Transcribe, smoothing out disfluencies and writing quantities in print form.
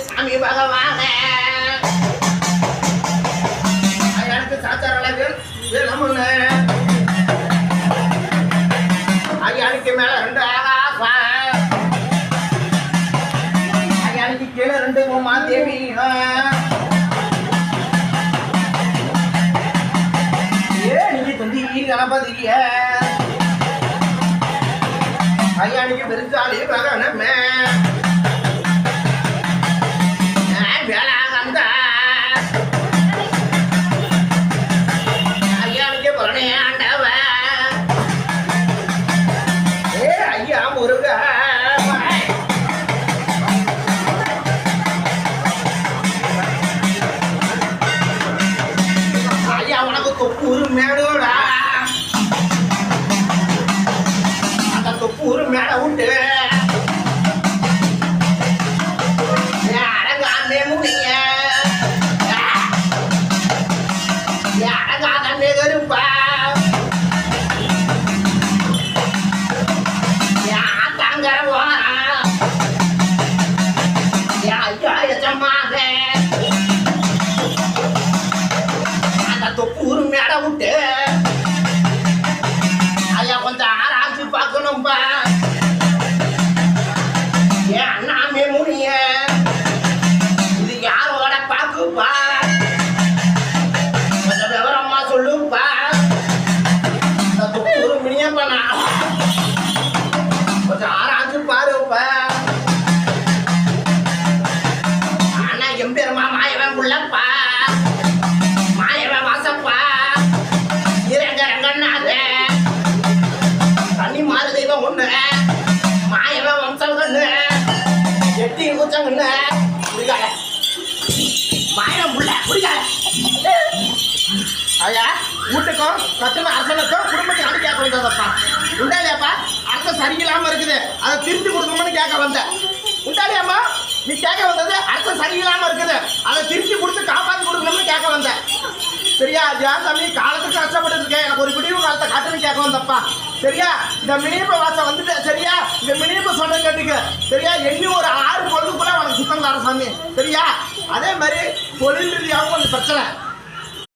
சாமி பகவான எனக்கு சாச்சாரளவில் ஐயானுக்கு மேல 2 ஆகாசம் ஐயானுக்கு கீழே 2 உமா தேவி ஏனிக்கு தந்தி கணபதிய ஐயானுக்கு பெருசாலி பகனமே தொப்பூர் மேடோடா அந்த தொப்பூர் மேட விட்டு அடங்காமே முடிய அடங்காதே கருப்பா தாங்கற போறா ஐயா எஜமாக தொப்பூர் மேட விட்டு ஐயா கொஞ்சம் ஆராய்ச்சி பார்க்கணும்பா ஏன் அண்ணாமே முடிய இது யாரோட பாக்குப்பா கொஞ்சம் விவரமா சொல்லுப்பா தொப்பூர் மினியப்பா கொஞ்சம் ஆராய்ச்சி பாருப்பா ஆனா எம்பெருமா மாயவன் உள்ளப்பா தண்ணி மாறு தெய்வம் ஒண்ணு மாயவ வம்சம் கண்ணு எட்டி குச்சம் கண்ணு குடிக்கால மாயம் உள்ள குடிக்கால ஐயா வீட்டுக்கும் கட்டுன அரசனுக்கும் குடும்பத்தை அனுப்பி கேட்க வந்ததப்பா உண்டாலியாப்பா அரசன் சரியில்லாம இருக்குது அதை திருப்பி கொடுக்கணும்னு கேட்க வந்த உண்டாலியாம்மா நீ கேட்க வந்தது அரசன் சரியில்லாம இருக்குது அதை திருப்பி கொடுத்து காப்பாற்றி கொடுக்கணும்னு கேட்க வந்த சரியா ஜான் தம்பி காலத்துக்கு கஷ்டப்பட்டு இருக்கேன் எனக்கு ஒரு விடிவு காலத்தை காட்டுன்னு கேட்க வந்தப்பா சரியா இந்த மினிப்பு வாசம் வந்துட்டு சரியா இந்த மினிப்பு சொன்ன கேட்டுக்கு சரியா எண்ணி ஒரு 6 பொழுதுக்குள்ள உனக்கு சுத்தம் தர சாமி சரியா அதே மாதிரி தொழில் ரீதியாகவும் கொஞ்சம் பிரச்சனை